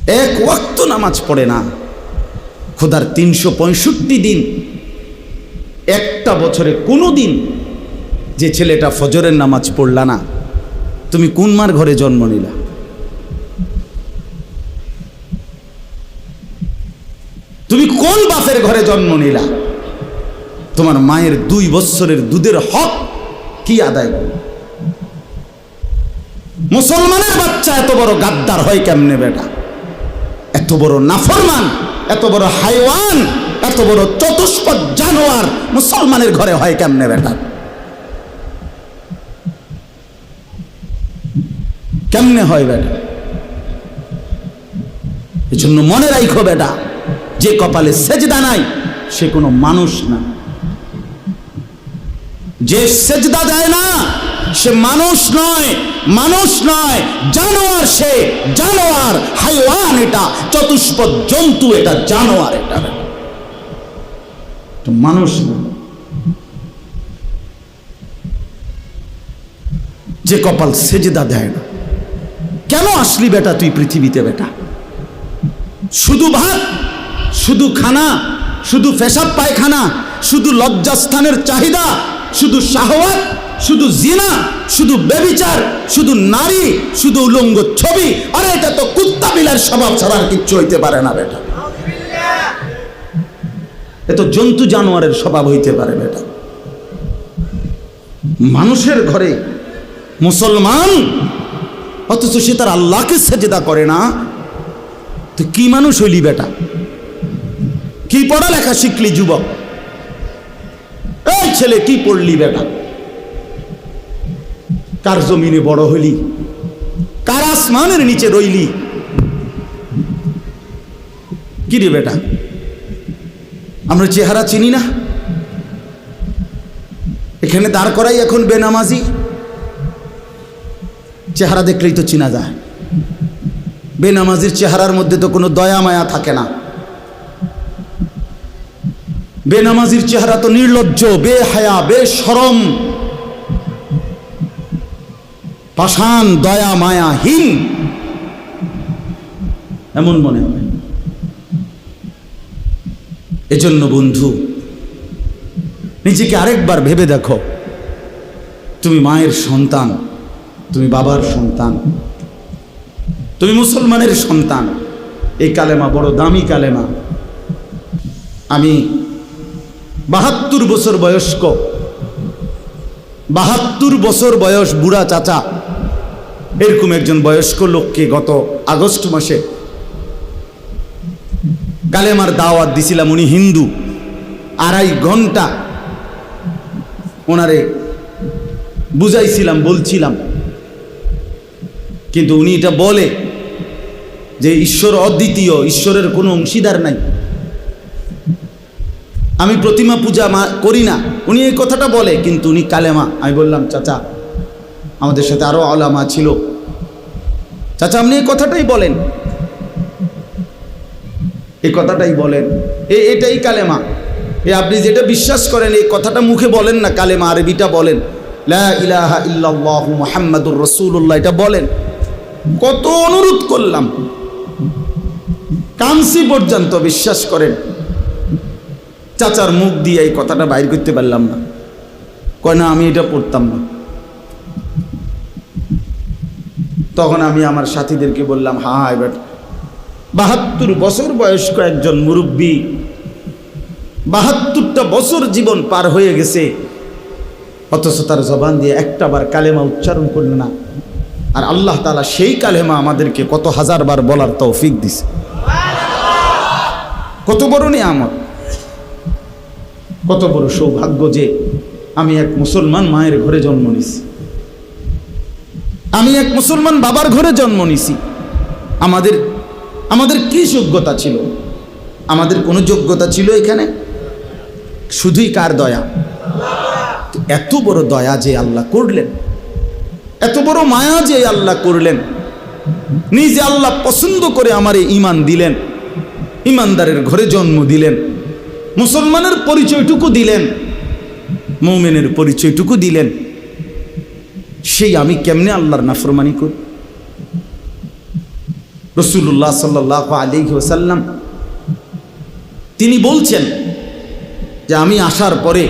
এক ওয়াক্ত নামাজ পড়ে না, খোদার 365 দিন, একটা বছরে কোনো দিন যে ছেলেটা ফজরের নামাজ পড়লা না, তুমি কোন মার ঘরে জন্ম নিলা? তুমি কোন বাপের ঘরে জন্ম নিলা? তোমার মায়ের 2 বছরের দুধের হক কি আদায় করল? মুসলমানের বাচ্চা এত বড় গাদ্দার হয় কেমনে বেটা? এত বড় নাফরমান, এত বড় হাইওয়ান, এত বড় চতুষ্পদ জানোয়ার মুসলমানের ঘরে হয় কেমনে বেটা? কেমনে হয় বেটা? এজন্য মনে রাখো বেটা, যে কপালে সেজদা নাই সে কোনো মানুষ না। যে সেজদা দেয় না সে মানুষ নয়, মানুষ নয়, জানোয়ার। সে জানোয়ার, হাইওয়ান, এটা চতুষ্পদ জন্তু, এটা জানোয়ার, এটা মানুষ না। যে কপাল সেজদা দেয় না। কেন আসলি বেটা তুই পৃথিবীতে বেটা? শুধু ভাত, শুধু খানা, শুধু পেশাব পায়খানা, শুধু লজ্জাস্থানের চাহিদা, শুধু শাহওয়াত, শুধু জিনা, শুধু ব্যভিচার, শুধু নারী, শুধু উলঙ্গ ছবি। আরে এটা তো কুত্তা বিলার স্বভাব ছাড়া আর কিচ্ছু হইতে পারে না বেটা। এ তো জন্তু জানোয়ারের স্বভাব হইতে পারে বেটা। মানুষের ঘরে মুসলমান, অথচ সে তার আল্লাহকে সেজদা করে না। তো কি মানুষ হইলি বেটা? কি পড়ালেখা শিখলি যুবক? এই ছেলে কি পড়লি বেটা? কার জমিনে বড় হইলি? কার আসমানের নিচে রইলি? কি রে বেটা? আমরা চেহারা চিনি না? এখানে দাঁড় করাই এখন বেনামাজি। চেহারা দেখলেই তো চিনা যায়। বেনামাজির চেহারার মধ্যে তো কোনো দয়া মায়া থাকে না। বেনামাজির চেহারা তো নির্লজ্জ, বেহায়া, বেশরম, পাষাণ, দয়া মায়াহীন, এমন মনে হয়। এজন্য বন্ধু, নিজেকে আরেকবার ভেবে দেখো। তুমি মায়ের সন্তান, তুমি বাবার সন্তান, তুমি মুসলমানের সন্তান। এই কালেমা বড় দামি কালেমা। আমি 72 বছর বয়স্ক, 72 বছর বয়স বুড়া চাচা, এরকম একজন বয়স্ক লোককে গত আগস্ট মাসে কালেমার দাওয়াত দিছিলাম। উনি হিন্দু। 2.5 ঘন্টা ওনারে বুঝাইছিলাম, বলছিলাম, কিন্তু উনি এটা বলে যে ঈশ্বর অদ্বিতীয়, ঈশ্বরের কোনো অংশীদার নাই, আমি প্রতিমা পূজা করি না। উনি এই কথাটা বলে, কিন্তু উনি কালেমা। আমি বললাম, চাচা, আমাদের সাথে আরো আলেমা ছিল, চাচা আপনি এই কথাটাই বলেন, এই কথাটাই বলেন, এটাই কালেমা। আপনি যেটা বিশ্বাস করেন এই কথাটা মুখে বলেন না, কালেমা আরবিটা বলেন, লা ইলাহা ইল্লাল্লাহু মুহাম্মাদুর রাসূলুল্লাহ, এটা বলেন। কত অনুরোধ করলাম, কামসি পর্যন্ত, বিশ্বাস করেন চাচার মুখ দিয়ে এই কথাটা বাইর করতে পারলাম না। কয় না, আমি এটা পড়তাম না। তখন আমি আমার সাথীদেরকে বললাম, হ্যাঁ এবার 72 বছর বয়স্ক একজন মুরব্বী, 72টা বছর জীবন পার হয়ে গেছে, অথচ তার জবান দিয়ে একটাবার কালেমা উচ্চারণ করল না। আর আল্লাহ তাআলা সেই কালেমা আমাদেরকে কত হাজারবার বলার তৌফিক দিছে। কত বড় নিয়ামত, কত বড় সৌভাগ্য যে আমি এক মুসলমান মায়ের ঘরে জন্ম নিছি, আমি এক মুসলমান বাবার ঘরে জন্ম নিছি। আমাদের কি যোগ্যতা ছিল? আমাদের কোনো যোগ্যতা ছিল এখানে? শুধুই কার দয়া? এত বড় দয়া যে আল্লাহ করলেন, এত বড় মায়া যে আল্লাহ করলেন, নিজে আল্লাহ পছন্দ করে আমারে ঈমান দিলেন, ঈমানদারের ঘরে জন্ম দিলেন, মুসলমানের পরিচয়টুকু দিলেন, মুমিনের পরিচয়টুকু দিলেন। সেই আমি কেমনে আল্লাহর নাফরমানি করি? রাসূলুল্লাহ সাল্লাল্লাহু আলাইহি ওয়াসাল্লাম তিনি বলছেন যে আমি আসার পরে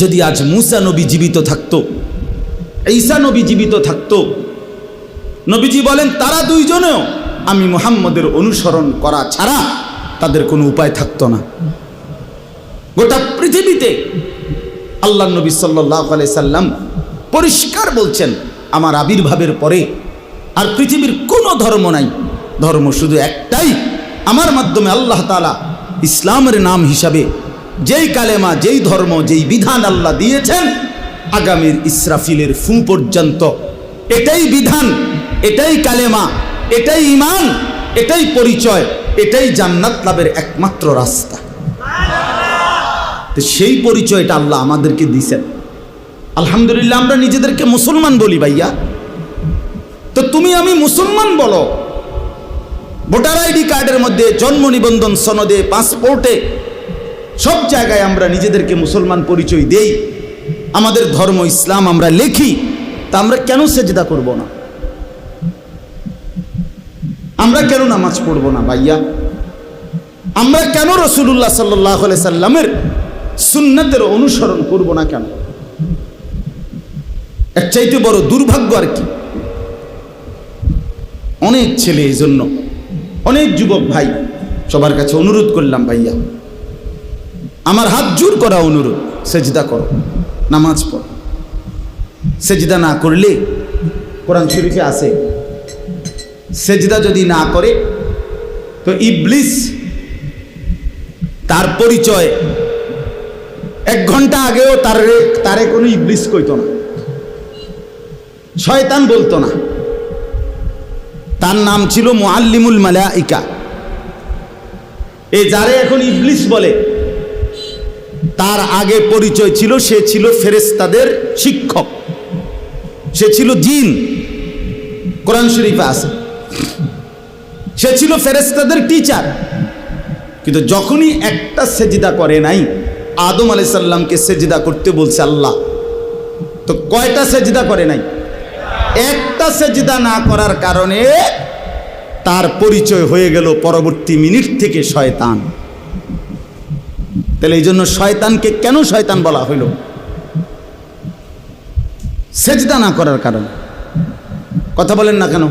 যদি আজ মুসা নবী জীবিত থাকতো, ঈসা নবী জীবিত থাকতো, নবীজি বলেন তারা দুইজনেও আমি মুহাম্মদের অনুসরণ করা ছাড়া তাদের কোনো উপায় থাকতো না। গোটা পৃথিবীতে আল্লাহ নবী সাল্লাল্লাহু আলাইহি সাল্লাম পরিষ্কার বলছেন আমার আবির্ভাবের পরে আর পৃথিবীর কোনো ধর্ম নাই, ধর্ম শুধু একটাই, আমার মাধ্যমে আল্লাহ তাআলা ইসলামের নাম হিসাবে যেই কালেমা, যেই ধর্ম, যেই বিধান আল্লাহ দিয়েছেন আগামীর ইসরাফিলের ফু পর্যন্ত এটাই বিধান, এটাই কালেমা, এটাই ঈমান, এটাই পরিচয়, এটাই জান্নাত লাভের একমাত্র রাস্তা। তো সেই পরিচয়টা আল্লাহ আমাদেরকে দিয়েছেন। আলহামদুলিল্লাহ আমরা নিজেদেরকে মুসলমান বলি ভাইয়া, তো তুমি আমি মুসলমান বলো, ভোটার আইডি কার্ডের মধ্যে, জন্ম নিবন্ধন সনদে, পাসপোর্টে, সব জায়গায় আমরা নিজেদেরকে মুসলমান পরিচয় দেই, আমাদের ধর্ম ইসলাম আমরা লেখি, তা আমরা কেন সেজদা করব না? আমরা কেন নামাজ পড়ব না ভাইয়া? আমরা কেন রাসূলুল্লাহ সাল্লাল্লাহু আলাইহি সাল্লামের সুন্নাতের অনুসরণ করব না কেন? এর চাইতে বড় দুর্ভাগ্য আর কি? অনেক ছেলে, এই জন্য অনেক যুবক ভাই সবার কাছে অনুরোধ করলাম ভাইয়া, আমার হাত জোর করা অনুরোধ, সেজদা করো, নামাজ পড়ো। সেজদা না করলে কোরআন শরীফে আছে সেজদা যদি না করে তো ইবলিস তার পরিচয় 1 ঘন্টা আগেও তারে কোনো ইবলিস কইতো না, শয়তান বলতো না, তার নাম ছিল মুআল্লিমুল মালাইকা। এই যারে এখন ইবলিস বলে তার আগে পরিচয় ছিল সে ছিল ফেরেশতাদের শিক্ষক, সে ছিল জিন, কোরআন শরীফে আছে, সে ছিল ফেরেশতাদের টিচার। কিন্তু যখনই একটা সেজদা করে নাই, আদম আলাইহিস সালামকে সেজদা করতে বলছে আল্লাহ, তো কয়টা সেজদা করে নাই? একটা সেজদা না করার কারণে তার পরিচয় হয়ে গেল পরবর্তী মিনিট থেকে শয়তান। তাহলে এই জন্য শয়তানকে কেন শয়তান বলা হইল? সেজদা না করার কারণে। কথা বলেন না কেন?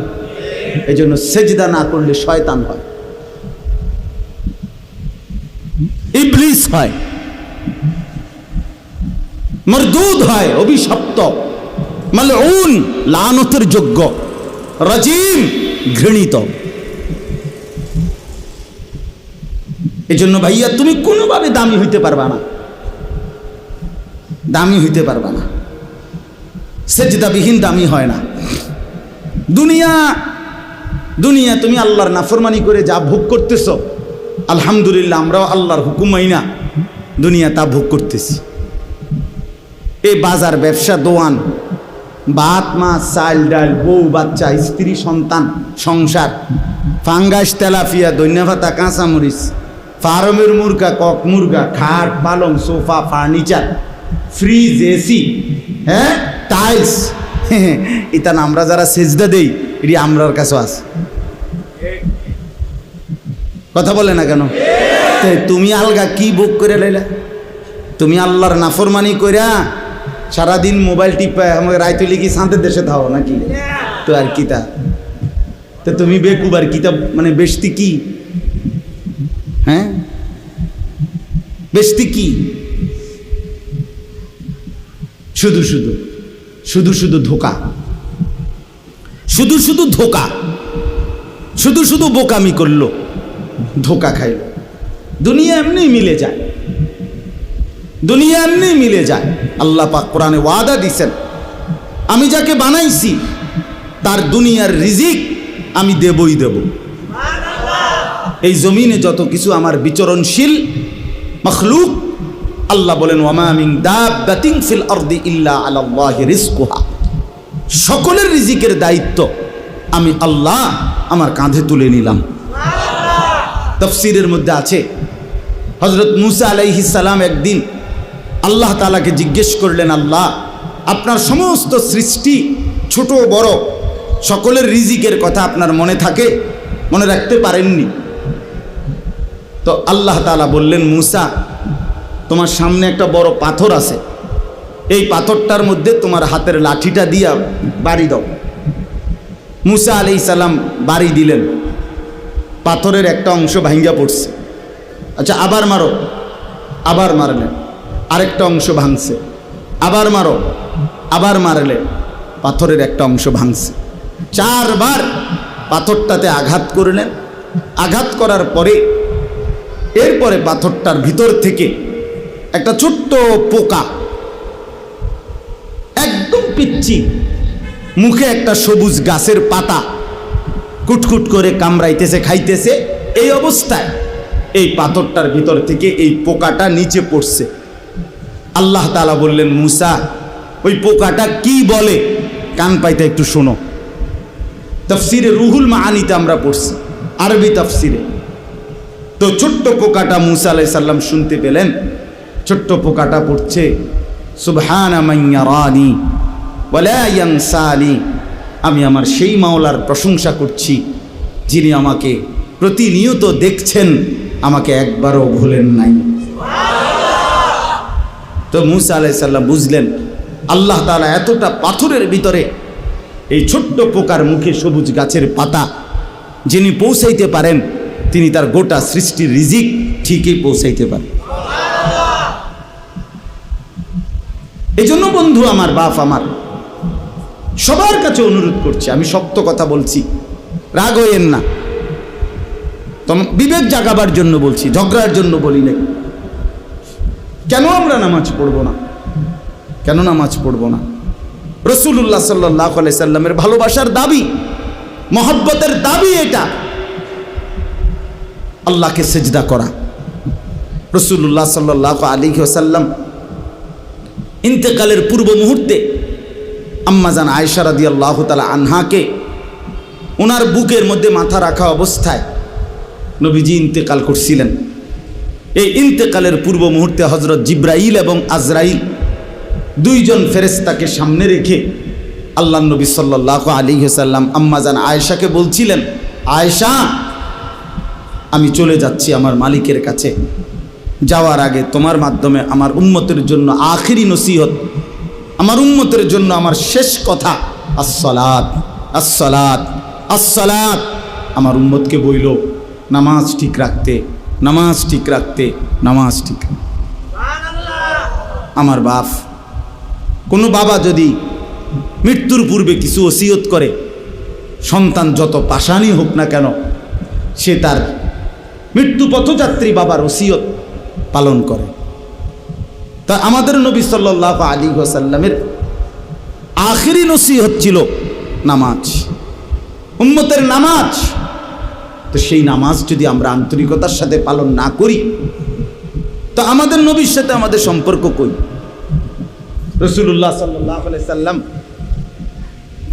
এই জন্য সেজদা না করলে শয়তান হয়, ইবলিস হয়, মরদুদ হয়, অভিশপ্ত, মালউন, লানতের যোগ্য, রাজিম, ঘৃণিত। এই জন্য ভাইয়া তুমি কোনোভাবে দামি হইতে পারবা না, দামি হইতে পারবা না। সেজদাবিহীন দামি হয় না। দুনিয়া তুমি আল্লাহর নাফরমানি করে যা ভোগ করতেছ, আলহামদুলিল্লাহ আমরাও আল্লাহর হুকুম মাইনা দুনিয়া তা ভোগ করতেছি। এই বাজার, ব্যবসা, দোয়ান, ভাত, মাছ, চাল, ডাল, বউ, বাচ্চা, স্ত্রী, সন্তান, সংসার, ফাঙ্গাস, তেলাপিয়া, ধন্যভাতা, কাঁচামরিচ, ফার্মের মুরগা, কক মুরগা, খাট, পালং, সোফা, ফার্নিচার, ফ্রিজ, এসি, হ্যাঁ, টাইলস, এটা আমরা যারা সেজদা দেই এটি আমরার কাছে আছে। কথা বলে না কেন? তুমি আলগা কি ভোগ করে লাইলা? তুমি আল্লাহর নাফরমানি কইরা সারাদিন মোবাইল টিপা আমাকে রাইতলি কি শান্তের দেশে থাও নাকি? তো আর কিতা, তো তুমি বেকুবার কিতাব মানে বেশতি কি? হ্যাঁ, বেশতি কি? শুধু শুধু ধোকা, শুধু ধোকা, শুধু বোকামি করলো, ধোকা খাইল। দুনিয়া এমনি মিলে যায়, দুনিয়া এমনি মিলে যায়। আল্লাহ পাক কোরআনে ওয়াদা দিছেন, আমি যাকে বানাইছি তার দুনিয়ার রিজিক আমি দেবই দেব। এই জমিনে যত কিছু আমার বিচরণশীল মখলুক, আল্লাহ বলেন ওয়ামা মিন দাব্বাতিন ফিল আরদি ইল্লা আলাল্লাহি রিজকুহা, সকলের রিজিকের দায়িত্ব আমি আল্লাহ আমার কাঁধে তুলে নিলাম। তাফসীরের মধ্যে আছে হযরত মূসা আলাইহিস সালাম একদিন আল্লাহ তাআলাকে জিজ্ঞেস করলেন, আল্লাহ আপনার সমস্ত সৃষ্টি ছোট বড় সকলের রিজিকের কথা আপনার মনে থাকে, মনে রাখতে পারেননি। তো আল্লাহ তাআলা বললেন, মুসা তোমার সামনে একটা বড় পাথর আছে, এই পাথরটার মধ্যে তোমার হাতের লাঠিটা দিয়া বাড়ি দাও। মুসা আলাইহিস সালাম বাড়ি দিলেন, পাথরের একটা অংশ ভাঙ্গা পড়ছে। আচ্ছা আবার মারো, আবার মারলেন, আরেকটা অংশ ভাঙছে, আবার মারো, আবার মারলেন, পাথরের একটা অংশ ভাঙছে। 4 বার পাথরটাতে আঘাত করলেন। আঘাত করার পরে এরপরে পাথরটার ভিতর থেকে একটা ছোট্ট পোকা, একদম পিচ্চি, মুখে একটা সবুজ গাছের পাতা কুটকুট করে কামড়াইতেছে, খাইতেছে। এই অবস্থায় এই পাথরটার ভিতর থেকে এই পোকাটা নিচে পড়ছে। আল্লাহ তাআলা বললেন, মুসা ওই পোকাটা কি বলে কান পাইতে একটু শোনো। তাফসিরে রুহুল মাআনিতে আমরা পড়ছি, আরবি তাফসিরে। তো ছোট্ট পোকাটা মুসা আলাইহিস সালাম শুনতে পেলেন। ছোট্ট পোকাটা পড়ছে, সুবহানা মান ইয়ারানি ওয়া লা ইয়ানসানি। আমি আমার সেই মাওলার প্রশংসা করছি যিনি আমাকে প্রতিনিয়ত দেখছেন, আমাকে একবারও ভুলেন নাই। তো মুসা আলাইহিস সালাম বুঝলেন আল্লাহ তাআলা এতটা পাথরের ভিতরে এই ছোট্ট পোকার মুখে সবুজ গাছের পাতা যিনি পৌঁছাইতে পারেন, তিনি তার গোটা সৃষ্টির রিজিক ঠিকই পৌঁছাইতে পারেন। এই জন্য বন্ধু আমার, বাপ আমার, সবার কাছে অনুরোধ করছি, আমি শক্ত কথা বলছি, রাগ হইয়েন না, বিবেক জাগাবার জন্য বলছি, ঝগড়ার জন্য বলি নাই। কেন আমরা নামাজ পড়ব না? কেন নামাজ পড়ব না? রাসূলুল্লাহ সাল্লাল্লাহু আলাইহি সাল্লামের ভালোবাসার দাবি, মহব্বতের দাবি এটা, আল্লাহকে সিজদা করা। রাসূলুল্লাহ সাল্লাল্লাহু আলাইহি ওয়াসাল্লাম ইন্তেকালের পূর্ব মুহূর্তে আম্মাজান আয়েশা রাদিয়াল্লাহু তাআলা আনহাকে ওনার বুকের মধ্যে মাথা রাখা অবস্থায় নবীজি ইন্তেকাল করছিলেন। এই ইন্তেকালের পূর্ব মুহূর্তে হযরত জিবরাইল এবং আজরাইল দুইজন ফেরেশতাকে সামনে রেখে আল্লাহ নবী সাল্লাল্লাহু আলাইহি ওয়াসাল্লাম আম্মাজান আয়েশাকে বলছিলেন, আয়েশা আমি চলে যাচ্ছি আমার মালিকের কাছে, যাওয়ার আগে তোমার মাধ্যমে আমার উম্মতের জন্য আখিরি নসিহত, আমার উম্মতের জন্য আমার শেষ কথা, আসসালাত আসসালাত আসসালাত। আমার উম্মতকে বইল নামাজ ঠিক রাখতে, নামাজ ঠিক রাখতে, নামাজ ঠিক। আমার বাপ, কোনো বাবা যদি মৃত্যুর পূর্বে কিছু ওসিয়ত করে, সন্তান যত পাষাণই হোক না কেন, সে তার মৃত্যু পথযাত্রী বাবার ওসিয়ত পালন করে। তা আমাদের নবী সাল্লাল্লাহু আলাইহি ওয়াসাল্লামের আখিরি নসিহত ছিল নামাজ, উম্মতের নামাজ। তো সেই নামাজ যদি আমরা আন্তরিকতার সাথে পালন না করি, তো আমাদের নবীর সাথে আমাদের সম্পর্ক কই? রাসূলুল্লাহ সাল্লাল্লাহু আলাইহি সাল্লাম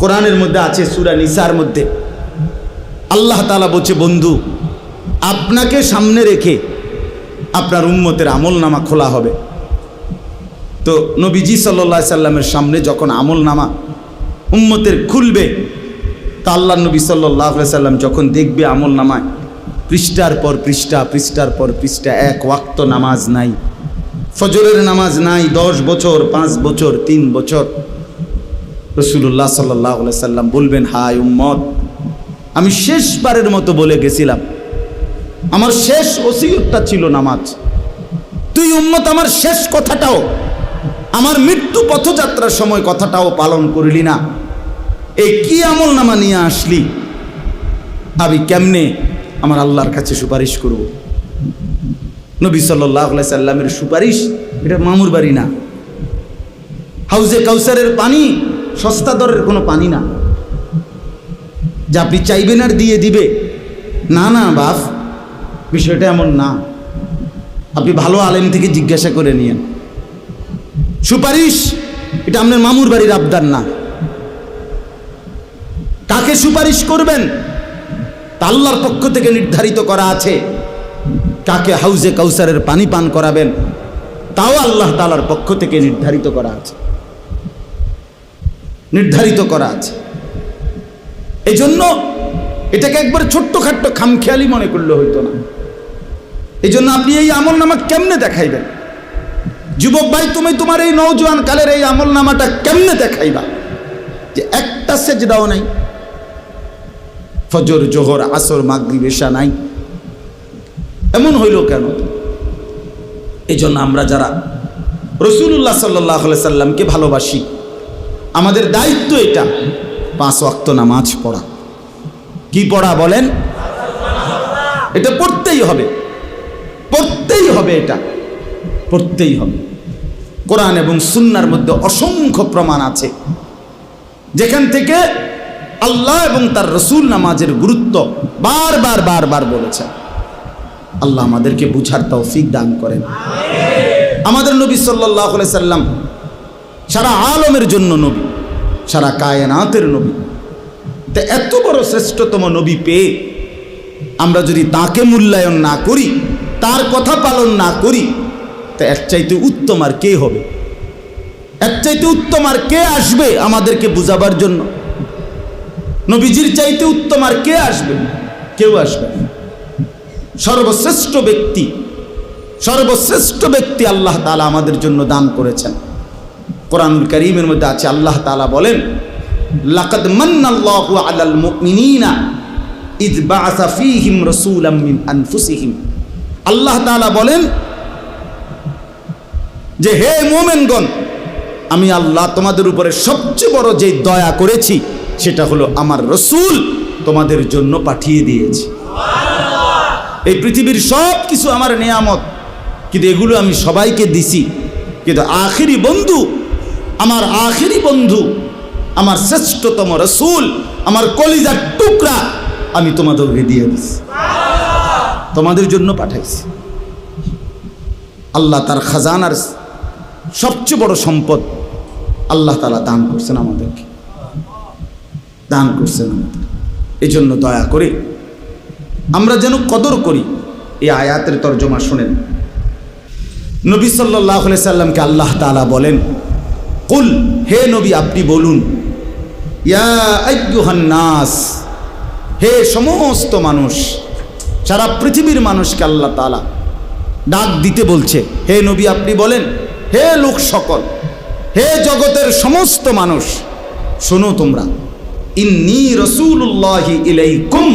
কোরআনের মধ্যে আছে, সূরা নিসার মধ্যে আল্লাহ তাআলা বলছে, বন্ধু আপনাকে সামনে রেখে আপনার উম্মতের আমলনামা খোলা হবে। তো নবীজি সাল্লাল্লাহু আলাইহি সাল্লামের সামনে যখন আমলনামা উম্মতের খুলবে, তা আল্লাহ নবী সাল্লাল্লাহু আলাইহি সাল্লাম যখন দেখবে আমলনামায় পৃষ্ঠার পর পৃষ্ঠা, পৃষ্ঠার পর পৃষ্ঠা, এক ওয়াক্ত নামাজ নাই, ফজরের নামাজ নাই, 10 বছর, 5 বছর, 3 বছর, রাসূলুল্লাহ সাল্লাল্লাহু আলাইহি সাল্লাম বলবেন, হায় উম্মত, আমি শেষবারের মতো বলে গেছিলাম, আমার শেষ ওসিয়তটা ছিল নামাজ। তুই উম্মত আমার শেষ কথাটাও, আমার মৃত্যু পথযাত্রার সময় কথাটাও পালন করলি না। এই কি আমলনামা নিয়ে আসলি? আমি কেমনে আমার আল্লাহর কাছে সুপারিশ করব? নবী সাল্লাল্লাহু আলাইহি সাল্লামের সুপারিশ এটা মামুর বাড়ি না, হাউজে কাউসারের পানি সস্তা দরের কোনো পানি না যা আপনি চাইবেন আর দিয়ে দিবে। না না বাপ, বিষয়টা এমন না। আপনি ভালো আলেম থেকে জিজ্ঞাসা করে নিয়েন। সুপারিশ এটা আপনার মামুর বাড়ির আবদার না। কাকে সুপারিশ করবেন তা আল্লাহর পক্ষ থেকে নির্ধারিত করা আছে। কাকে হাউজে কাউসারের পানি পান করাবেন তাও আল্লাহ তাআলার পক্ষ থেকে নির্ধারিত করা আছে, নির্ধারিত করা আছে। এই জন্য এটাকে একবার ছোট্টখাট্ট খামখেয়ালি মনে করলে হইতো না। এই জন্য আপনি এই আমল নামা কেমনে দেখাইবেন? যুবক ভাই, তুমি তোমার এই নওজোয়ান কালের এই আমল নামাটা কেমনে দেখাইবা যে একটা সেজদাও নাই, ফজর জোহর আসর মাগরিব এশা নাই? এমন হইল কেন? এই জন্য আমরা যারা রাসূলুল্লাহ সাল্লাল্লাহু আলাইহি সাল্লামকে ভালোবাসি, আমাদের দায়িত্ব এটা 5 ওয়াক্ত নামাজ পড়া। কি পড়া বলেন? এটা পড়তেই হবে, পড়তেই হবে, এটা পড়তেই হবে। কোরআন এবং সুন্নাহর মধ্যে অসংখ্য প্রমাণ আছে যেখান থেকে আল্লাহ এবং তার রাসূল নামাজের গুরুত্ব বারবার বারবার বলেছেন। আল্লাহ আমাদেরকে বুঝার তৌফিক দান করেন। আমাদের নবী সাল্লাল্লাহু আলাইহি সাল্লাম সারা আলমের জন্য নবী, সারা কায়নাতের নবী। তা এত বড় শ্রেষ্ঠতম নবী পেয়ে আমরা যদি তাকে মূল্যায়ন না করি, তার কথা পালন না করি, তা এর চাইতে উত্তম আর কে হবে? এর চাইতে উত্তম আর কে আসবে আমাদেরকে বুঝাবার জন্য? নবীজির চাইতে উত্তম আর কে আসবে? কেউ আসবে না। সর্বশ্রেষ্ঠ ব্যক্তি, সর্বশ্রেষ্ঠ ব্যক্তি আল্লাহ তাআলা আমাদের জন্য দান করেছেন। কোরআনুল কারীমের মধ্যে আছে, আল্লাহ তাআলা বলেন, লাকাদ মান্নাল্লাহু আলাল মুমিনিনা ইয বাআসা ফীহিম রাসূলাম মিন আনফুসিহিম। আল্লাহ তাআলা বলেন যে হে মুমিনগণ, আমি আল্লাহ তোমাদের উপরে সবচেয়ে বড় যে দয়া করেছি সেটা হলো আমার রাসূল তোমাদের জন্য পাঠিয়ে দিয়েছি। এই পৃথিবীর সব কিছু আমার নিয়ামত, কিন্তু এগুলো আমি সবাইকে দিছি, কিন্তু আখিরি বন্ধু, আমার আখিরি বন্ধু, আমার শ্রেষ্ঠতম রাসূল, আমার কলিজার টুকরা আমি তোমাদেরকে দিয়ে দিছি, তোমাদের জন্য পাঠাইছি। আল্লাহ তার খাজানার সবচেয়ে বড় সম্পদ আল্লাহ তাআলা দান করছেন আমাদেরকে, দান করছেন আমাদের। এই জন্য দয়া করে আমরা যেন কদর করি। এই আয়াতের তরজমা শুনেন। নবী সাল্লাল্লাহু আলাইহি সাল্লামকে আল্লাহ তাআলা বলেন, কুল, হে নবী আপনি বলুন, ইয়া আইয়ুহান নাস, হে সমস্ত মানুষ, সারা পৃথিবীর মানুষকে আল্লাহ তাআলা ডাক দিতে বলছে। হে নবী আপনি বলেন, হে লোক সকল, হে জগতের সমস্ত মানুষ, শোনো তোমরা, ইন্নী রাসূলুল্লাহি ইলাইকুম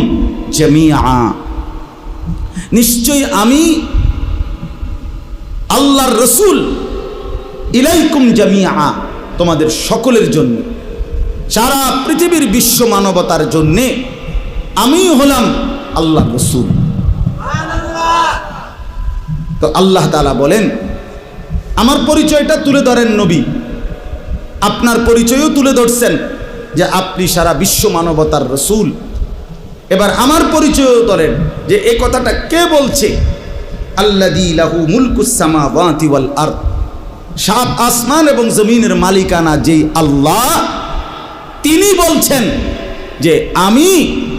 জামিআ, নিশ্চয়ই আমি আল্লাহর রাসূল, ইলাইকুম জামিআ, তোমাদের সকলের জন্য, সারা পৃথিবীর বিশ্ব মানবতার জন্যে আমি হলাম আল্লাহর রাসূল। তো আল্লাহ তাআলা বলেন, আমার পরিচয়টা তুলে ধরেন নবী, আপনার পরিচয়ও তুলে ধরছেন যে আপনি সারা বিশ্ব মানবতার রাসূল। এবার আমার পরিচয়ও ধরেন যে এই কথাটা কে বলছে। আল্লাযী লাহু মুলকুস সামাওয়াতি ওয়াল আরদ, সাত আসমান এবং জমিনের মালিকানা যেই আল্লাহ, তিনি বলছেন যে আমি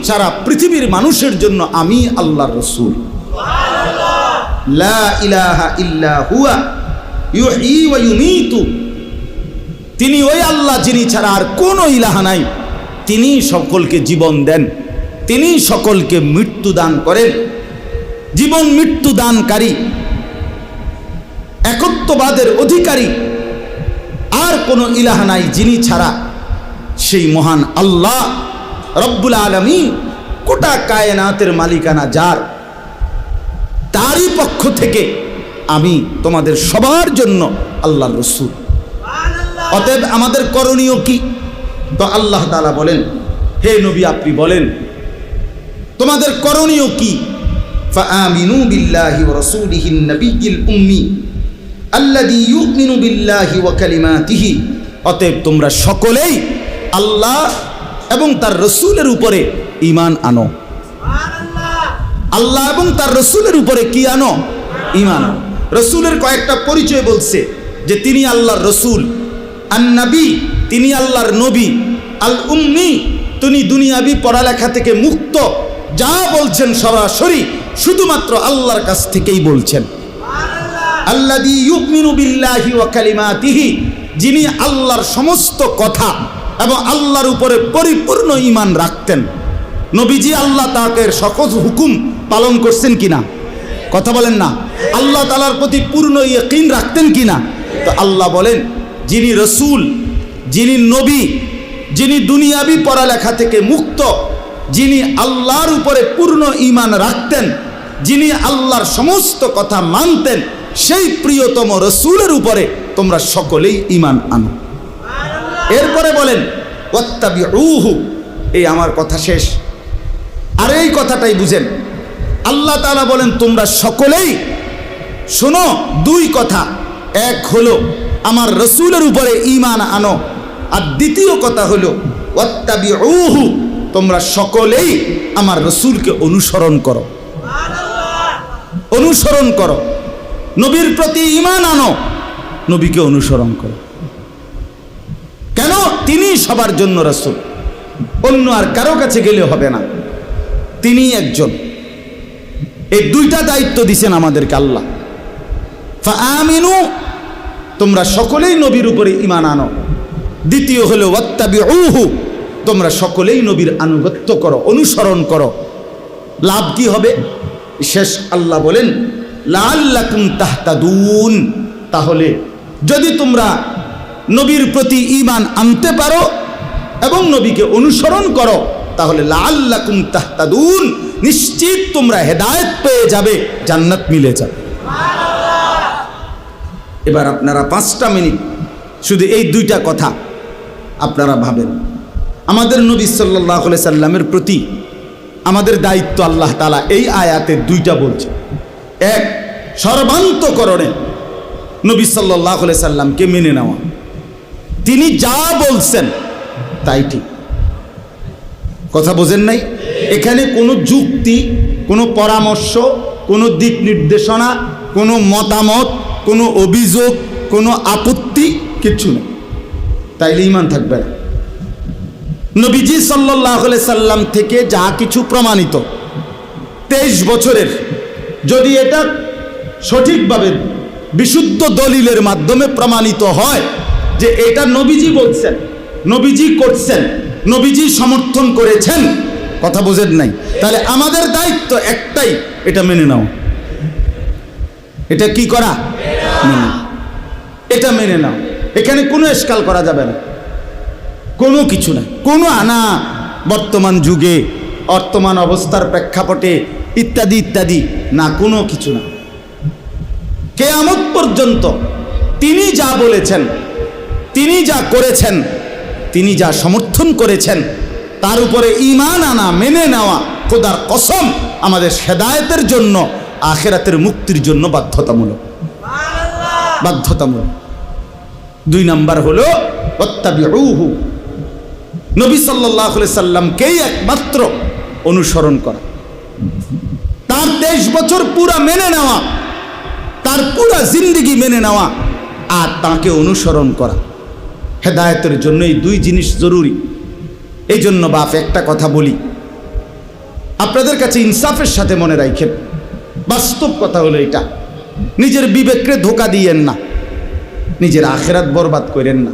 সারা পৃথিবীর মানুষের জন্য আমি আল্লাহর রাসূল। লা ইলাহা ইল্লা হুয়া ইউহয়ী ওয়া ইউমীতু, তিনি ওই আল্লাহ যিনি ছাড়া আর কোনো ইলাহা নাই, তিনি সকলকে জীবন দেন, তিনি সকলকে মৃত্যু দান করেন। জীবন মৃত্যু দানকারী, একত্ববাদের অধিকারী আর কোনো ইলাহা নাই যিনি ছাড়া। সেই মহান আল্লাহ রব্বুল আলামিন, গোটা কায়নাতের মালিকানা যার, তারই পক্ষ থেকে আমি তোমাদের সবার জন্য আল্লাহর রাসূল। অতএব আমাদের করণীয় কি? তো আল্লাহ তাআলা বলেন, হে নবী আপনি বলেন তোমাদের করণীয় কি? ফাআমিনু বিল্লাহি ওয়া রাসূলিহিন নাবিয়্যিল উম্মি আল্লাযী ইউমিনু বিল্লাহি ওয়া কালিমাতিহি। অতএব তোমরা সকলেই আল্লাহ এবং তার রাসূলের উপরে ঈমান আনো। আল্লাহ এবং তার রাসূলের উপরে কি আনো? ঈমান। রাসূলের কয়েকটা পরিচয় বলছে যে তিনি আল্লাহর রাসূল, আন-নবী তিনি আল্লাহর নবী, আল উম্মি তিনি দুনিয়াবি পড়ালেখা থেকে মুক্ত, যা বলছেন সরাসরি শুধুমাত্র আল্লাহর কাছ থেকেই বলছেন। আল্লাযী ইউমিনু বিল্লাহি ওয়া কালিমাতিহি, যিনি আল্লাহর সমস্ত কথা এবং আল্লাহর উপরে পরিপূর্ণ ঈমান রাখতেন। নবীজি আল্লাহ তাআলার সকল হুকুম পালন করছেন কিনা? কথা বলেন না। আল্লাহ তাআলার প্রতি পূর্ণ ইয়াকিন রাখতেন কিনা? তো আল্লাহ বলেন, যিনি রসুল, যিনি নবী, যিনি দুনিয়াবি পড়ালেখা থেকে মুক্ত, যিনি আল্লাহর উপরে পূর্ণ ঈমান রাখতেন, যিনি আল্লাহর সমস্ত কথা মানতেন, সেই প্রিয়তম রসুলের উপরে তোমরা সকলেই ঈমান আনো। এরপরে বলেন ওয়াত্তাবিউহু, এই আমার কথা শেষ। আর এই কথাটাই বুঝেন, আল্লাহ তাআলা বলেন তোমরা সকলেই শোনো। দুই কথা, এক হলো আমার রসুলের উপরে ঈমান আনো, আর দ্বিতীয় কথা হলো ওয়াত্তাবিউহু, তোমরা সকলেই আমার রসুলকে অনুসরণ করো। অনুসরণ করো, নবীর প্রতি ঈমান আনো, নবীকে অনুসরণ করো। কেন? তিনি সবার জন্য রসুল, অন্য আর কারো কাছে গেলে হবে না, তিনি একজন। এই দুইটা দায়িত্ব দিছেন আমাদেরকে আল্লাহ। ফাআমিনু, তোমরা সকলেই নবীর উপরে ঈমান আনো। দ্বিতীয় হলো ওয়াত্তাবিউহু, তোমরা সকলেই নবীর আনুগত্য করো, অনুসরণ করো। লাভ কি হবে? শেষ আল্লাহ বলেন লাআল্লাকুম তাহতাদুন, তাহলে যদি তোমরা নবীর প্রতি ঈমান আনতে পারো এবং নবীকে অনুসরণ করো, তাহলে লাআল্লাকুম তাহতাদুন, নিশ্চিত তোমরা হেদায়েত পেয়ে যাবে, জান্নাত মিলে যাবে। এবার আপনারা 5টা মিনিট শুধু এই দুইটা কথা আপনারা ভাবেন। আমাদের নবী সাল্লাল্লাহু আলাইহি সাল্লামের প্রতি আমাদের দায়িত্ব আল্লাহ তাআলা এই আয়াতে দুইটা বলছে। এক, সর্বান্তকরণে নবী সাল্লাল্লাহু আলাইহি সাল্লামকে মেনে নেওয়া, তিনি যা বলছেন তাই ঠিক। কথা বোঝেন নাই? এখানে কোনো যুক্তি, কোনো পরামর্শ, কোনো দিক নির্দেশনা, কোনো মতামত, কোনো অভিযোগ, কোনো আপত্তি কিচ্ছু নেই, তাইলে ঈমান থাকবে না। নবীজি সাল্লাল্লাহু আলাইহি সাল্লাম থেকে যা কিছু প্রমাণিত 23 বছরের, যদি এটা সঠিকভাবে বিশুদ্ধ দলিলের মাধ্যমে প্রমাণিত হয় যে এটা নবীজি বলছেন, নবীজি করছেন, নবীজি সমর্থন করেছেন, কথা বোঝেন নাই, তাহলে আমাদের দায়িত্ব একটাই, এটা মেনে নাও। এটা কি করা? এটা মেনে নাও। এখানে কোনো এশকাল করা যাবে না, কোনো কিছু না, কোনো আনা বর্তমান যুগে, বর্তমান অবস্থার প্রেক্ষাপটে ইত্যাদি ইত্যাদি না, কোনো কিছু না। কিয়ামত পর্যন্ত তিনি যা বলেছেন, তিনি যা করেছেন, তিনি যা সমর্থন করেছেন, তার উপরে ঈমান আনা, মেনে নেওয়া খোদার কসম আমাদের হেদায়েতের জন্য, আখিরাতের মুক্তির জন্য বাধ্যতামূলক। বাধ্যতামূলক। 2 নাম্বার হলো ওয়াত্তাবিউহু, নবী সাল্লাল্লাহু আলাইহি সাল্লামকেই একমাত্র অনুসরণ করা, তার 23 বছর পুরা মেনে নেওয়া, তার পুরা জিন্দেগি মেনে নেওয়া, আর তাকে অনুসরণ করা। হেদায়েতের জন্য এই 2 জিনিস জরুরি। এই জন্য বাপ একটা কথা বলি, আপনাদের কাছে ইনসাফের সাথে মনে রাখেন, বাস্তব কথা হলো এটা, নিজের বিবেককে ধোঁকা দিয়েন না, নিজের আখিরাত বরবাদ করেন না।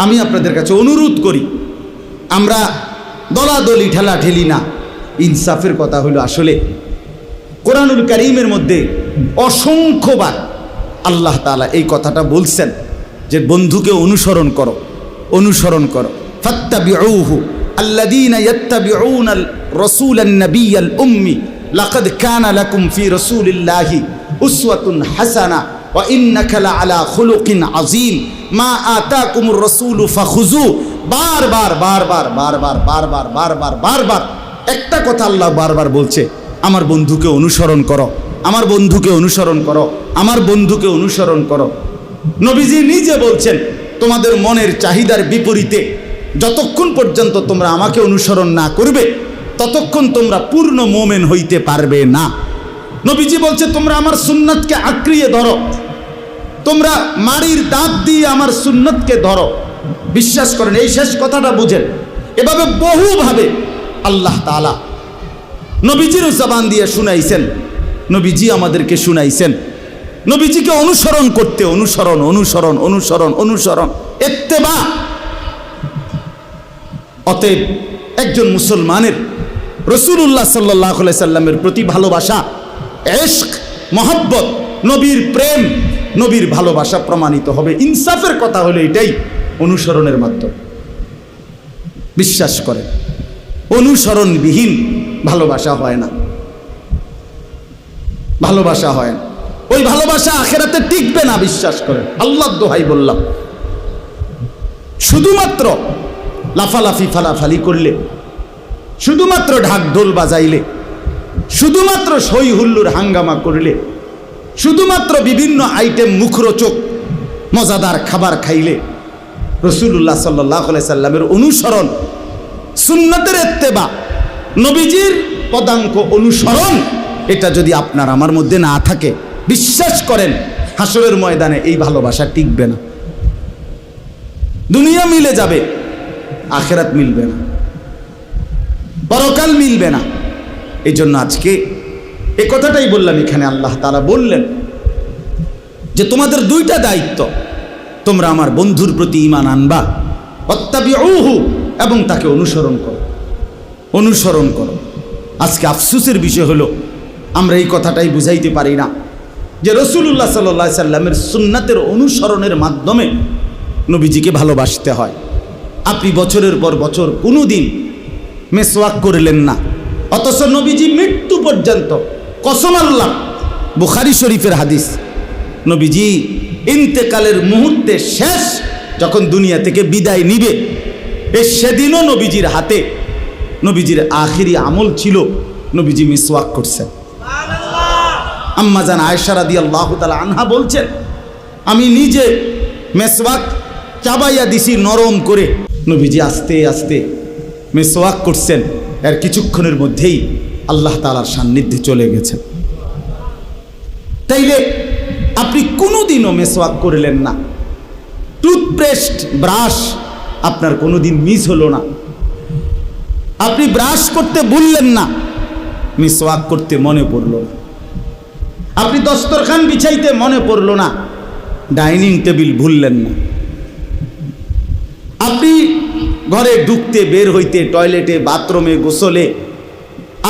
আমি আপনাদের কাছে অনুরোধ করি, আমরা দলাদলি ঠেলা ঠেলি না। ইনসাফের কথা হলো, আসলে কোরআনুল কারীমের মধ্যে অসংখ্যবার আল্লাহ তাআলা এই কথাটা বলছেন যে বন্ধুকে অনুসরণ করো, অনুসরণ করো। ফাত্তাবিউহু আল্লাযীনা ইয়াত্তাবিউনাল রাসূলান নাবিয়্যাল উম্মি লাকাদ কানা লাকুম ফি রাসূলিল্লাহি উসওয়াতুন হাসানা ওয়া ইন্নাকা লাআলা খুলুকিন আযীম মা আতাকুমুর রাসূলু ফাখুযু। বারবার বারবার বারবার বারবার বারবার বারবার একটা কথা আল্লাহ বারবার বলছে, আমার বন্ধুকে অনুসরণ করো, আমার বন্ধুকে অনুসরণ করো, আমার বন্ধুকে অনুসরণ করো। নবীজি নিজে বলছেন, তোমাদের মনের চাহিদার বিপরীতে যতক্ষণ পর্যন্ত তোমরা আমাকে অনুসরণ না করবে, ততক্ষণ তোমরা পূর্ণ মুমিন হইতে পারবে না। নবীজি বলছে, তোমরা আমার সুন্নাতকে আঁকড়িয়ে ধরো, তোমরা মাড়ির দাঁত দিয়ে আমার সুন্নতকে ধরো। বিশ্বাস করেন, এই শেষ কথাটা বুঝেন। এভাবে বহুভাবে আল্লাহ তাআলা নবীজির জবান দিয়ে শুনাইছেন, নবীজি আমাদেরকে শুনাইছেন নবীজিকে অনুসরণ করতে। অনুসরণ অনুসরণ অনুসরণ অনুসরণ, ইত্তেবা। অতএব একজন মুসলমানের রাসূলুল্লাহ সাল্লাল্লাহু আলাইহি সাল্লামের প্রতি ভালোবাসা, ইশক, মহব্বত, নবীর প্রেম, নবীর ভালোবাসা প্রমাণিত হবে। ইনসাফের কথা হলো এটাই, অনুসরণের মাধ্যমে। বিশ্বাস করেন, অনুসরণবিহীন ভালোবাসা হয় না, ভালোবাসা হয় না। ওই ভালোবাসা আখিরাতে টিকবে না, বিশ্বাস করেন। আল্লাহর দোহাই বললাম, শুধুমাত্র লাফালাফি ফালাফালি করলে, শুধুমাত্র ঢাক ঢোল বাজাইলে, শুধুমাত্র সই হুল্লুর হাঙ্গামা করলে, শুধুমাত্র বিভিন্ন আইটেম মুখরোচক মজাদার খাবার খাইলে রাসূলুল্লাহ সাল্লাল্লাহু আলাইহি সাল্লামের অনুসরণ, সুন্নাতের ইত্তেবা, নবীজির পদাঙ্ক অনুসরণ, এটা যদি আপনার আমার মধ্যে না থাকে, বিশ্বাস করেন হাসরের ময়দানে এই ভালোবাসা টিকবে না। দুনিয়া মিলে যাবে, আখিরাত মিলবে না, পরকাল মিলবে না। এই জন্য আজকে এই কথাটাই বললাম। এখানে আল্লাহ তাআলা বললেন যে তোমাদের দুইটা দায়িত্ব, তোমরা আমার বন্ধুর প্রতি ঈমান আনবা, ওয়াত্তাবিউহু, এবং তাকে অনুসরণ করো, অনুসরণ করো। আজকে আফসোসের বিষয় হলো আমরা এই কথাটাই বুঝাইতে পারি না যে রাসূলুল্লাহ সাল্লাল্লাহু আলাইহি সাল্লামের সুন্নাতের অনুসরণের মাধ্যমে নবীজিকে ভালোবাসতে হয়। আপনি বছরের পর বছর কোনো দিন মেসওয়াক করলেন না, অথচ নবীজি মৃত্যু পর্যন্ত, কসম আল্লাহ, বুখারী শরীফের হাদিস, নবীজি ইন্তেকালের মুহূর্তে শেষ যখন দুনিয়া থেকে বিদায় নিবে, সেদিনও নবীজির হাতে, নবীজির আখিরি আমল ছিল নবীজি মিসওয়াক করছেন। আম্মা জান আয়েশা রাদিয়াল্লাহু তাআলা আনহা বলছেন, আমি নিজে মেসওয়াক চাবাইয়া দিছি নরম করে। নবীজি আস্তে আস্তে মেসওয়াক করছেন, এর কিছুক্ষণের মধ্যেই আল্লাহ তাআলার সান্নিধ্যে চলে গেছেন। তাইলে আপনি কোনোদিনও মেসওয়াক করলেন না, টুথপেস্ট, ব্রাশ আপনার কোনোদিন মিস হলো না, আপনি ব্রাশ করতে ভুললেন না, মিসওয়াক করতে মনে পড়লো না, আপনি দস্তরখান বিছাইতে মনে পড়লো না, ডাইনিং টেবিল ভুললেন না, আপনি ঘরে ঢুকতে, বের হইতে, টয়লেটে, বাথরুমে, গোসলে,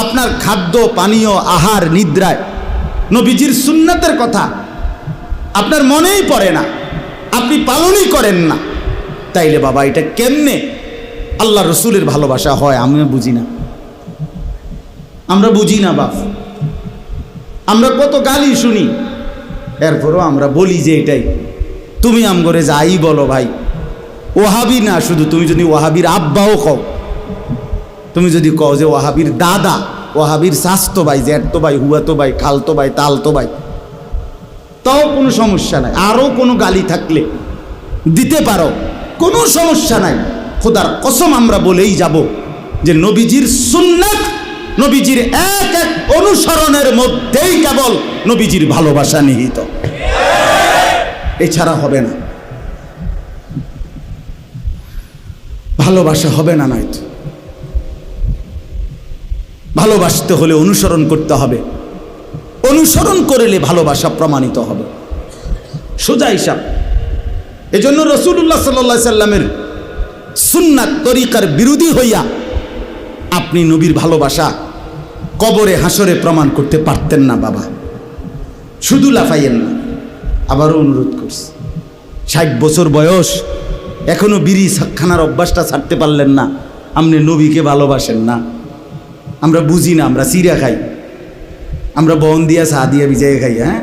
আপনার খাদ্য পানীয়, আহার, নিদ্রায় নবীজির সুন্নাতের কথা আপনার মনেই পড়ে না, আপনি পালনই করেন না। তাইলে বাবা এটা কেমনে আল্লাহ রসুলের ভালোবাসা হয়? আমি বুঝি না, আমরা বুঝি না বাপ। আমরা কত গালি শুনি, এরপরও আমরা বলি যে এটাই। তুমি আমগরে যাই বলো ভাই, ওয়াহাবি না শুধু, তুমি যদি ওয়াহাবির আব্বাও কও, তুমি যদি কও যে ওয়াহাবির দাদা, ওয়াহাবির শাস্তো ভাই, জ্যাঠতো ভাই, হুয়াতো ভাই, খালতো ভাই, তালতো ভাই, তাও কোনো সমস্যা নাই। আরও কোনো গালি থাকলে দিতে পারো, কোনো সমস্যা নাই। খোদার কসম আমরা বলেই যাব যে নবীজির সুন্নাত, নবীজির এক এক অনুসরণের মধ্যেই কেবল নবীজির ভালোবাসা নিহিত, এছাড়া হবে না, ভালোবাসা হবে না। নয়তো ভালোবাসতে হলে অনুসরণ করতে হবে, অনুসরণ করলে ভালোবাসা প্রমাণিত হবে, সোজা হিসাব। এজন্য রাসূলুল্লাহ সাল্লাল্লাহু আলাইহি সাল্লামের সুন্নাত তরিকার বিরোধী হইয়া আপনি নবীর ভালোবাসা কবরে হাসরে প্রমাণ করতে পারতেন না বাবা। শুধু লাফাইয়েন না, আবারও অনুরোধ করছি, 60 বছর বয়স, এখনো বিড়ি খানার অভ্যাসটা ছাড়তে পারলেন না, আপনি নবীকে ভালোবাসেন না। আমরা বুঝি না, আমরা চিড়া খাই, আমরা বন দিয়া চা দিয়া ভিজাই খাই, হ্যাঁ,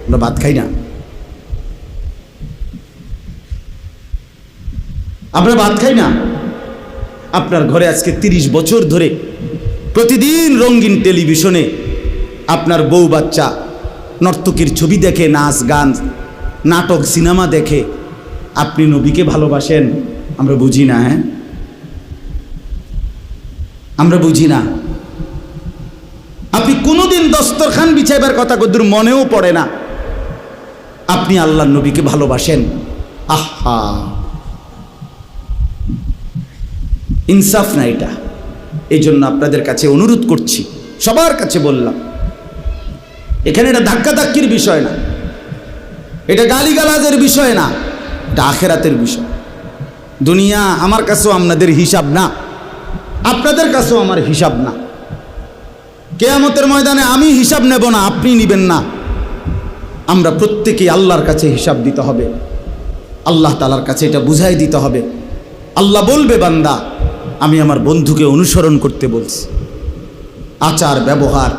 আমরা ভাত খাই না, আমরা ভাত খাই না। আপনার ঘরে আজকে 30 বছর ধরে প্রতিদিন রঙিন টেলিভিশনে আপনার বউ বাচ্চা নর্তকীর ছবি দেখে, নাচ গান, নাটক, সিনেমা দেখে, আপনি নবীকে ভালোবাসেন? আমরা বুঝি না, হ্যাঁ, আমরা বুঝি না। আপনি কোনোদিন দস্তরখান বিছাইবার কথা কদ্দুর মনেও পড়ে না, আপনি আল্লাহর নবীকে ভালোবাসেন? আহা, ইনসাফ না এটা। এই জন্য আপনাদের কাছে অনুরোধ করছি, সবার কাছে বললাম, এখানে এটা ধাক্কাধাক্কির বিষয় না, এটা গালিগালাজের বিষয় না, এটা আখেরাতের বিষয়। দুনিয়া আমার কাছেও আপনাদের হিসাব না, আপনাদের কাছেও আমার হিসাব না। কিয়ামতের ময়দানে আমি হিসাব নেব না, আপনি নেবেন না। আমরা প্রত্যেকেই আল্লাহর কাছে হিসাব দিতে হবে, আল্লাহ তাআলার কাছে এটা বুঝাই দিতে হবে। আল্লাহ বলবে, বান্দা আমি আমার বন্ধুকে অনুসরণ করতে বলছি। আচার ব্যবহার,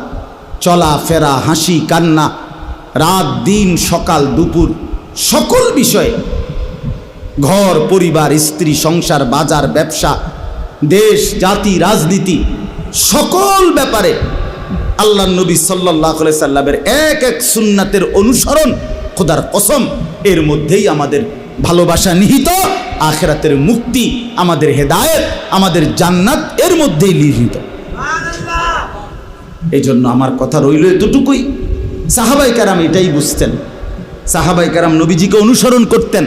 চলা ফেরা, হাসি কান্না, রাত দিন সকাল দুপুর সকল বিষয়ে, ঘর পরিবার স্ত্রী সংসার বাজার ব্যবসা দেশ জাতি রাজনীতি সকল ব্যাপারে আল্লাহ নবী সাল্লাল্লাহু আলাইহি সাল্লামের এক এক সুন্নাতের অনুসরণ, খোদার কসম এর মধ্যেই আমাদের ভালোবাসা নিহিত, আখিরাতের মুক্তি, আমাদের হেদায়েত, আমাদের জান্নাত এর মধ্যেই নিহিত। এই জন্য আমার কথা রইল এতটুকুই। সাহাবায়ে কেরাম এটাই বুঝতেন, সাহাবায়ে কেরাম নবীজিকে অনুসরণ করতেন,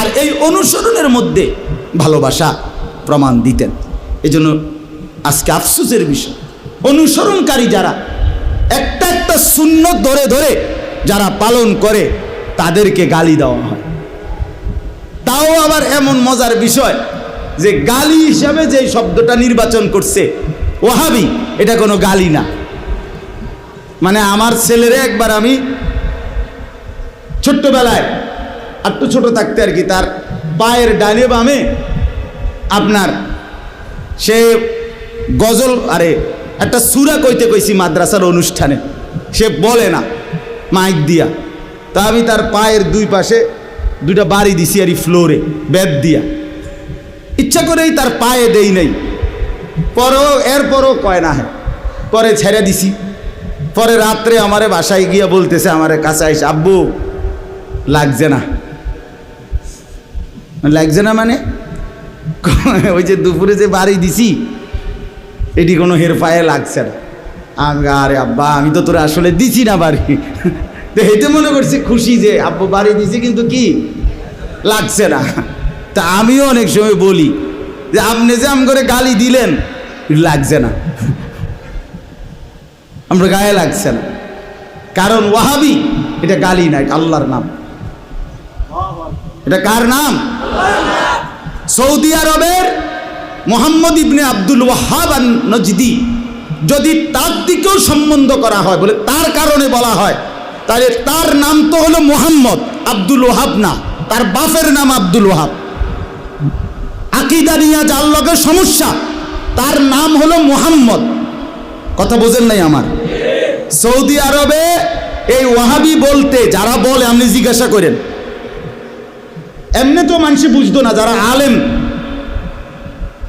আর এই অনুসরণের মধ্যে ভালোবাসা প্রমাণ দিতেন। এই জন্য আজকে আফসোসের বিষয়, অনুসরণকারী যারা একটা একটা সুন্নত ধরে ধরে যারা পালন করে তাদেরকে গালি দেওয়া হয়। তাও আবার এমন মজার বিষয় যে গালি হিসাবে যে শব্দটা নির্বাচন করছে ওয়াহাবি, এটা কোনো গালি না। মানে আমার ছেলেরে একবার আমি ছোট্টবেলায় একটু ছোট থাকতে আর কি, তার পায়ের ডানে বামে আপনার সে গজল আরে একটা সূরা কইতে কইছি মাদ্রাসার অনুষ্ঠানে, সে বলে না মাইক দিয়া, তা আমি তার পায়ের দুই পাশে দুইটা বাড়ি দিছি আর ফ্লোরে বেদ দিয়া, ইচ্ছা করেই তার পায়ে দেই নাই। এরপরও কয় না, হ্যাঁ পরে ছেড়ে দিছি। পরে রাত্রে আমারে বাসায় গিয়া বলতেছে, আমারে কাছে আইসে, আব্বু লাগছে না। লাগছে না মানে ওই যে দুপুরে যে বাড়ি দিছি এটি কোনো হের পায়ে লাগছে না। আমি, আরে আব্বা আমি তো তোরা আসলে দিছি না বাড়ি। তো এতে মনে করছি খুশি যে আব্বু বাড়ি দিছি কিন্তু কি লাগছে না। তা আমিও অনেক সময় বলি যে আপনি যে আম করে গালি দিলেন লাগছে না, আমরা গায়ে লাগছে না। কারণ ওয়াহাবি এটা গালি না, এটা আল্লাহর নাম। এটা কার নাম? সৌদি আরবের মোহাম্মদ ইবনে আব্দুল ওয়াহাব আন-নজদি, যদি তার দিকেও সম্বন্ধ করা হয় বলে তার কারণে বলা হয়, তাহলে তার নাম তো হলো মোহাম্মদ, আব্দুল ওয়াহাব না। তার বাপের নাম আব্দুল ওয়াহাব। আকীদা নিয়ে যার লগে সমস্যা তার নাম হলো মোহাম্মদ। কথা বোঝেন নাই আমার? সৌদি আরবে এই ওয়াহাবি বলতে যারা বলে, আপনি জিজ্ঞাসা করেন, এমনি তো মানুষ বুঝতো না, যারা আলেম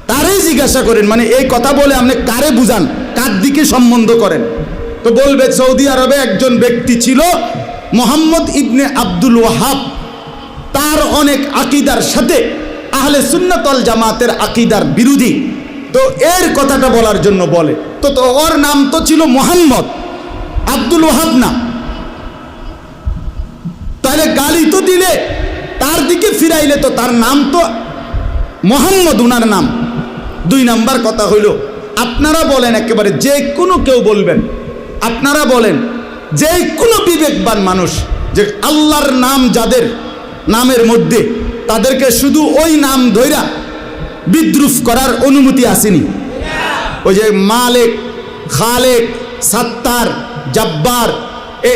তারাই জিজ্ঞাসা করেন, মানে এই কথা বলে আপনি কারে বুঝান, কার দিকে সম্বন্ধ করেন, তো বলবে সৌদি আরবে একজন ব্যক্তি ছিল মোহাম্মদ ইবনে আব্দুল ওয়াহাব, তার অনেক আকীদার সাথে আহলে সুন্নাত ওয়াল জামাতের আকীদার বিরোধী, তো এর কথাটা বলার জন্য বলে। তো ওর নাম তো ছিল মোহাম্মদ, আব্দুল ওয়াহাব না। তাহলে গালি তো দিলে, তার দিকে ফিরাইলে তো তার নাম তো মোহাম্মদ, উনার নাম। দুই নাম্বার কথা হইল, আপনারা বলেন একেবারে যে কোনো কেউ বলবেন, আপনারা বলেন যে কোনো বিবেকবান মানুষ যে আল্লাহর নাম যাদের নামের মধ্যে, তাদেরকে শুধু ওই নাম ধইরা বিদ্রুপ করার অনুমতি আসেনি? ওই যে মালিক, খালেক, সাত্তার, জব্বার,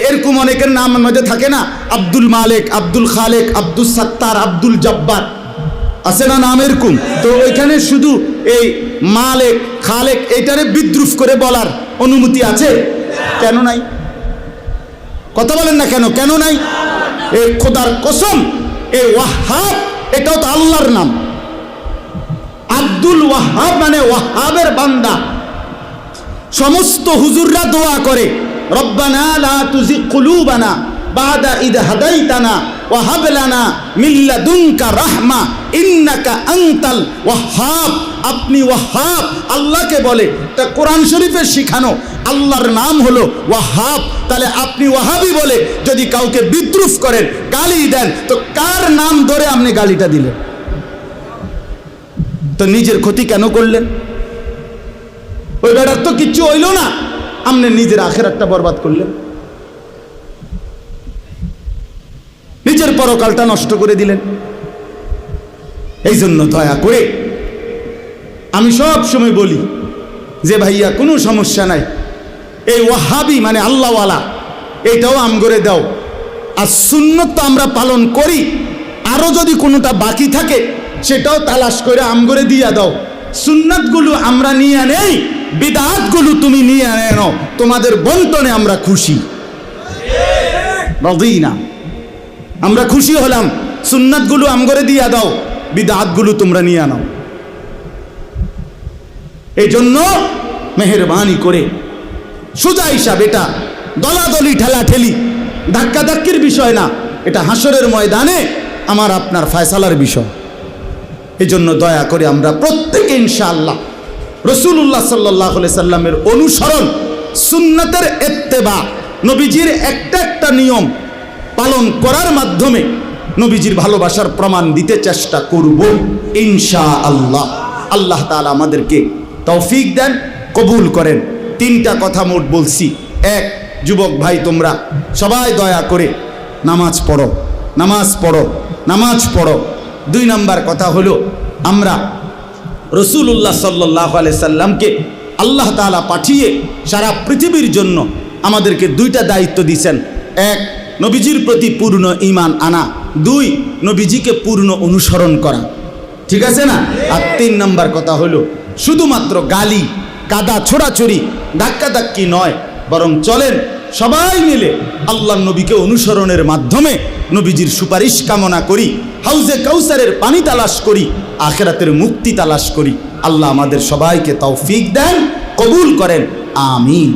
এরকম অনেকের নামের মধ্যে থাকে না, আব্দুল মালিক, আব্দুল খালেক, আব্দুল সাত্তার, আব্দুল জব্বার, আছে না নাম এরকম? তো ওইখানে শুধু এই মালিক খালেক এইটারে বিদ্রুপ করে বলার অনুমতি আছে? কেন নাই? কথা বলেন না কেন? কেন নাই? এই খোদার কসম, এই ওয়াহাব এটাও তো আল্লাহর নাম। আব্দুল ওয়াহাব মানে ওয়াহাবের বান্দা। সমস্ত হুজুররা দোয়া করে, রব্বানা লা তুজিগ কুলুবানা বাদা ইদ হাদাইতানা ওয়া হাব লানা মিন লাদুনকা রাহমা ইন্নাকা আনতাল ওয়াহাব। আপনি ওয়াহাব আল্লাহকে বলে, তা কোরআন শরীফে শিখানো আল্লাহর নাম হলো ওয়াহাব। তাহলে আপনি ওয়াহাবি বলে যদি কাউকে বিদ্রুপ করেন, গালি দেন, তো কার নাম ধরে আপনি গালিটা দিলেন? তো নিজের ক্ষতি কেন করলেন? ওই বেটার তো কিচ্ছু হইল না, আপনি নিজের আখিরাতটা বরবাদ করলেন, নিজের পরকালটা নষ্ট করে দিলেন। এই জন্য দয়া করে আমি সব সময় বলি যে ভাইয়া কোনো সমস্যা নাই, এই ওয়াহাবি মানে আল্লাহওয়ালা এইটাও আমগরে দাও, আর সুন্নত তো আমরা পালন করি, আরও যদি কোনোটা বাকি থাকে সেটাও তালাশ করে আমগরে দিয়া দাও। সুন্নাতগুলো আমরা নিয়ে নেই, বিদআতগুলো তুমি নিয়ে আনো, তোমাদের বন্টনে আমরা খুশি। রাদিনা, আমরা খুশি হলাম। সুন্নাতগুলো আমগরে দিয়া দাও, বিদআতগুলো তোমরা নিয়ে আনো। এই জন্য মেহেরবানি করে সোজা হিসাব, এটা দলাদলি ঠেলাঠেলি ধাক্কাধাক্কির বিষয় না, এটা হাসরের ময়দানে আমার আপনার ফয়সালার বিষয়। এই জন্য দয়া করে আমরা প্রত্যেকে ইনশাআল্লাহ রাসূলুল্লাহ সাল্লাল্লাহু আলাইহি সাল্লামের অনুসরণ, সুন্নাতের ইত্তেবা, নবীজির একটা একটা নিয়ম পালন করার মাধ্যমে নবীজির ভালোবাসার প্রমাণ দিতে চেষ্টা করব ইনশাআল্লাহ। আল্লাহ তাআলা আমাদেরকে তৌফিক দেন, কবুল করেন। তিনটা কথা মোট বলছি। এক, যুবক ভাই তোমরা সবাই দয়া করে নামাজ পড়ো, নামাজ পড়ো, নামাজ পড়ো। 2 নাম্বার কথা হলো, আমরা রাসূলুল্লাহ সাল্লাল্লাহু আলাইহি সাল্লামকে আল্লাহ তাআলা পাঠিয়ে সারা পৃথিবীর জন্য আমাদেরকে 2টা দায়িত্ব দিয়েছেন। 1, নবীজির প্রতি পূর্ণ ঈমান আনা। 2, নবীজিকে পূর্ণ অনুসরণ করা। ঠিক আছে না? আর 3 নাম্বার কথা হলো, শুধুমাত্র গালি, কাদা ছোড়াছড়ি, ধাক্কাধাক্কি নয়, বরং চলেন সবাই মিলে আল্লাহর নবীকে অনুসরণের মাধ্যমে নবীজির সুপারিশ কামনা করি, হাউজে কাউসারের পানি তালাশ করি, আখিরাতের মুক্তি তালাশ করি। আল্লাহ আমাদের সবাইকে তৌফিক দেন, কবুল করেন, আমিন।